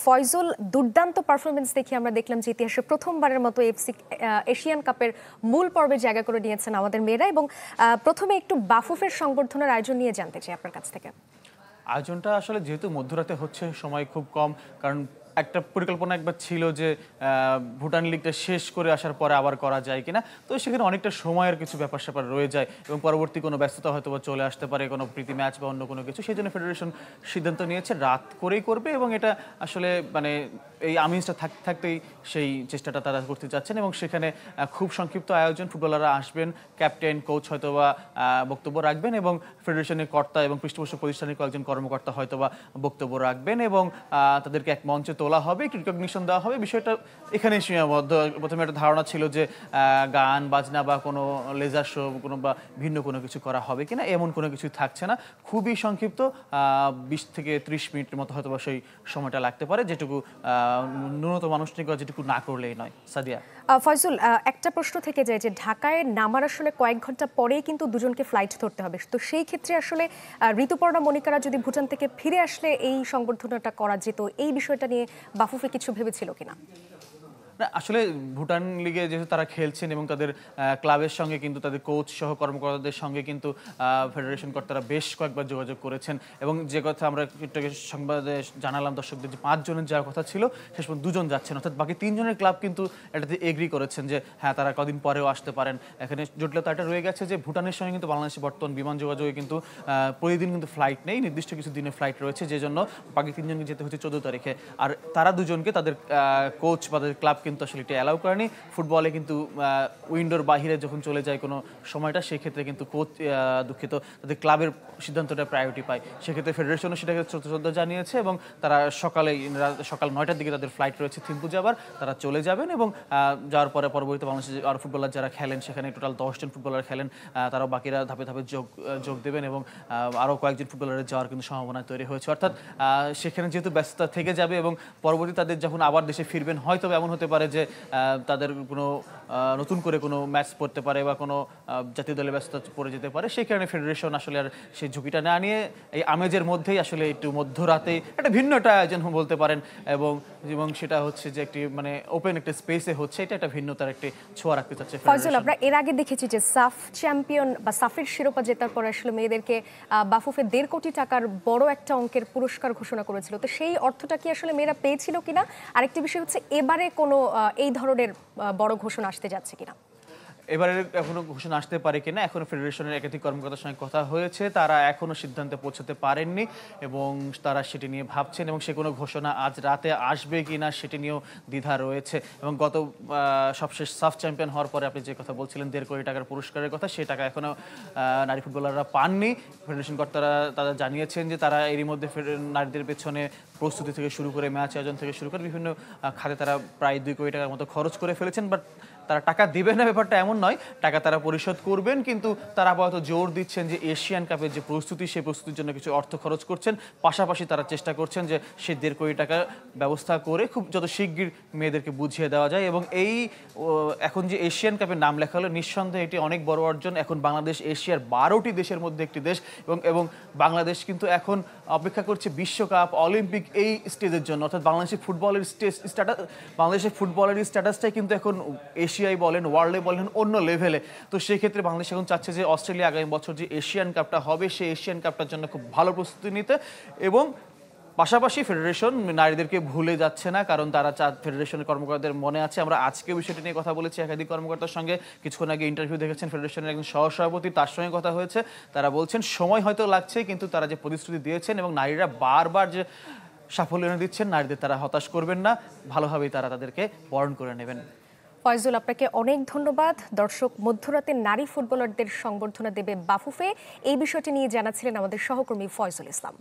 ফয়জুল, দুর্দান্ত পারফরমেন্স দেখে আমরা দেখলাম যে ইতিহাসে প্রথমবারের মতো এফসি এশিয়ান কাপের মূল পর্বে জায়গা করে নিয়েছেন আমাদের মেয়েরা। এবং প্রথমে একটু বাফুফের সংবর্ধনার আয়োজন নিয়ে জানতে চাই আপনার কাছ থেকে। আয়োজনটা আসলে যেহেতু মধ্যরাতে হচ্ছে, সময় খুব কম, কারণ একটা পরিকল্পনা একবার ছিল যে ভুটান লিগটা শেষ করে আসার পরে আবার করা যায় কিনা, তো সেখানে অনেকটা সময়ের কিছু ব্যাপার স্যাপার রয়ে যায় এবং পরবর্তী কোনো ব্যস্ততা হয়তো বা চলে আসতে পারে, কোনো প্রীতি ম্যাচ বা অন্য কোনো কিছু। সেই জন্য ফেডারেশন সিদ্ধান্ত নিয়েছে রাত করেই করবে এবং এটা আসলে মানে এই আমিজটা থাকতেই সেই চেষ্টাটা তারা করতে যাচ্ছেন এবং সেখানে খুব সংক্ষিপ্ত আয়োজন, ফুটবলাররা আসবেন, ক্যাপ্টেন কোচ হয়তো বা বক্তব্য রাখবেন এবং ফেডারেশনের কর্তা এবং পৃষ্ঠপোষক প্রতিষ্ঠানের কয়েকজন কর্মকর্তা হয়তো বা বক্তব্য রাখবেন এবং তাদেরকে এক মঞ্চে তোলা হবে, একটু রিকগনিশন দেওয়া হবে। বিষয়টা এখানেই সীমাবদ্ধ। প্রথমে একটা ধারণা ছিল যে গান বাজনা বা কোনো লেজার শো কোনো বা ভিন্ন কোনো কিছু করা হবে কিনা, এমন কোনো কিছু থাকছে না। খুবই সংক্ষিপ্ত 20 থেকে 30 মিনিটের মতো হয়তো বা সেই সময়টা লাগতে পারে, যেটুকু ন্যূনতম আনুষ্ঠানিকতা যেটুকু না করলেই নয়। সাদিয়া। ফয়জুল, একটা প্রশ্ন থেকে যায় যে ঢাকায় নামার আসলে কয়েক ঘন্টা পরেই কিন্তু দুজনকে ফ্লাইট ধরতে হবে, তো সেই ক্ষেত্রে আসলে ঋতুপর্ণা মনিকারা যদি ভুটান থেকে ফিরে আসলে এই সংবর্ধনাটা করা যেত, এই বিষয়টা নিয়ে বাফুফে কিছু ভেবেছিল কিনা? আসলে ভুটান লিগে যেহেতু তারা খেলছেন এবং তাদের ক্লাবের সঙ্গে কিন্তু তাদের কোচ সহ কর্মকর্তাদের সঙ্গে কিন্তু ফেডারেশন কর্তারা বেশ কয়েকবার যোগাযোগ করেছেন এবং যে কথা আমরা একটু সংবাদে জানালাম দর্শকদের যে 5 জনের যাওয়ার কথা ছিল, শেষ পর্যন্ত 2 জন যাচ্ছেন, অর্থাৎ বাকি 3 জনের ক্লাব কিন্তু এটাতে এগ্রি করেছেন যে হ্যাঁ তারা কদিন পরেও আসতে পারেন। এখানে জটিলতা এটা রয়ে গেছে যে ভুটানের সঙ্গে কিন্তু বাংলাদেশের বর্তমান বিমান যোগাযোগে কিন্তু প্রতিদিন কিন্তু ফ্লাইট নেই, নির্দিষ্ট কিছু দিনের ফ্লাইট রয়েছে, যে জন্য বাকি 3 জনকে যেতে হচ্ছে 14 তারিখে। আর তারা 2 জনকে তাদের কোচ বা তাদের ক্লাব কিন্তু আসলে এটা অ্যালাউ করেনি। ফুটবলে কিন্তু উইন্ডোর বাহিরে যখন চলে যায় কোনো সময়টা, সেক্ষেত্রে কিন্তু কোচ দুঃখিত তাদের ক্লাবের সিদ্ধান্তটা প্রায়োরিটি পায়। সেক্ষেত্রে ফেডারেশনও সেটাকে শ্রদ্ধা জানিয়েছে এবং তারা সকাল 9টার দিকে তাদের ফ্লাইট রয়েছে থিম্পু যাবার, তারা চলে যাবেন এবং যাওয়ার পরে পরবর্তীতে বাংলাদেশে আর ফুটবলার যারা খেলেন, সেখানে টোটাল 10 জন ফুটবলার খেলেন, তারাও বাকিরা ধাপে ধাপে যোগ দেবেন এবং আরও কয়েকজন ফুটবলারের যাওয়ার কিন্তু সম্ভাবনা তৈরি হয়েছে। অর্থাৎ সেখানে যেহেতু ব্যস্ততা থেকে যাবে এবং পরবর্তী তাদের যখন আবার দেশে ফিরবেন, হয়তো এমন হতে পারে যে তাদের কোনো নতুন করে কোনো ম্যাচ পড়তে পারে বা কোনো জাতীয় দলের ব্যস্ততা পড়ে যেতে পারে। সেই কারণে ফেডারেশন আসলে আর সেই ঝুঁকিটা না নিয়ে এই আমেজের মধ্যেই আসলে একটু মধ্যরাতে একটা ভিন্ন একটা আয়োজন বলতে পারেন এবং সেটা হচ্ছে যে একটি মানে ওপেন একটা স্পেসে হচ্ছে, এটা একটা ভিন্নতার একটি ছোঁয়া রাখতে চাচ্ছে ফয়জুল। আমরা এর আগে দেখেছি যে সাফ চ্যাম্পিয়ন বা সাফের শিরোপা জেতার পর আসলে মেয়েদেরকে বাফুফে 1.5 কোটি টাকার বড় একটা অঙ্কের পুরস্কার ঘোষণা করেছিল, তো সেই অর্থটা কি আসলে মেয়েরা পেয়েছিল কিনা? আরেকটি বিষয় হচ্ছে এবারে কোনো এই ধরনের বড় ঘোষণা আসতে যাচ্ছে কিনা? এবারে এখনো ঘোষণা আসতে পারে কিনা, এখনো ফেডারেশনের একাধিক কর্মকর্তার সঙ্গে কথা হয়েছে, তারা এখনো সিদ্ধান্তে পৌঁছাতে পারেননি এবং তারা সেটি নিয়ে ভাবছেন এবং সে কোনো ঘোষণা আজ রাতে আসবে কিনা সেটি নিয়েও দ্বিধা রয়েছে। এবং গত সবশেষ সাফ চ্যাম্পিয়ন হওয়ার পরে আপনি যে কথা বলছিলেন 1.5 কোটি টাকার পুরস্কারের কথা, সেই টাকা এখনো নারী ফুটবলাররা পাননি। ফেডারেশন কর্তারা তারা জানিয়েছেন যে তারা এরই মধ্যে নারীদের পেছনে প্রস্তুতি থেকে শুরু করে ম্যাচ আয়োজন থেকে শুরু করে বিভিন্ন খাতে তারা প্রায় 2 কোটি টাকার মতো খরচ করে ফেলেছেন। বাট তারা টাকা দেবেন না ব্যাপারটা এমন নয়, টাকা তারা পরিশোধ করবেন, কিন্তু তারা আপাতত জোর দিচ্ছেন যে এশিয়ান কাপের যে প্রস্তুতি, সেই প্রস্তুতির জন্য কিছু অর্থ খরচ করছেন। পাশাপাশি তারা চেষ্টা করছেন যে সে 1.5 কোটি টাকা ব্যবস্থা করে খুব যত শিগগির মেয়েদেরকে বুঝিয়ে দেওয়া যায়। এবং এই এখন যে এশিয়ান কাপের নাম লেখা হলো, নিঃসন্দেহে এটি অনেক বড় অর্জন। এখন বাংলাদেশ এশিয়ার 12টি দেশের মধ্যে একটি দেশ এবং বাংলাদেশ কিন্তু এখন অপেক্ষা করছে বিশ্বকাপ, অলিম্পিক এই স্টেজের জন্য। অর্থাৎ বাংলাদেশের ফুটবলের স্ট্যাটাসটাই কিন্তু এখন এশিয়ায় বলেন, ওয়ার্ল্ডে বলেন, অন্য লেভেলে। তো সেই ক্ষেত্রে বাংলাদেশ এখন চাচ্ছে যে অস্ট্রেলিয়া আগামী বছর যে এশিয়ান কাপটা হবে, সেই এশিয়ান কাপটার জন্য খুব ভালো প্রস্তুতি নিতে। এবং পাশাপাশি ফেডারেশন নারীদেরকে ভুলে যাচ্ছে না, কারণ তারা ফেডারেশনের কর্মকর্তাদের মনে আছে, আমরা আজকে বিষয়টি নিয়ে কথা বলেছি একাধিক কর্মকর্তার সঙ্গে। কিছুক্ষণ আগে ইন্টারভিউ দেখেছেন ফেডারেশনের একজন সহসভাপতি, তার সঙ্গে কথা হয়েছে। তারা বলছেন সময় হয়তো লাগছে, কিন্তু তারা যে প্রতিশ্রুতি দিয়েছেন এবং নারীরা বারবার যে সাফল্য এনে দিচ্ছেন, নারীদের তারা হতাশ করবেন না, ভালোভাবেই তারা তাদেরকে বরণ করে নেবেন। ফয়জুল, আপনাকে অনেক ধন্যবাদ। দর্শক, মধ্যরাতে নারী ফুটবলারদের সংবর্ধনা দেবে বাফুফে, এই বিষয়টি নিয়ে জানাচ্ছিলেন আমাদের সহকর্মী ফয়জুল ইসলাম।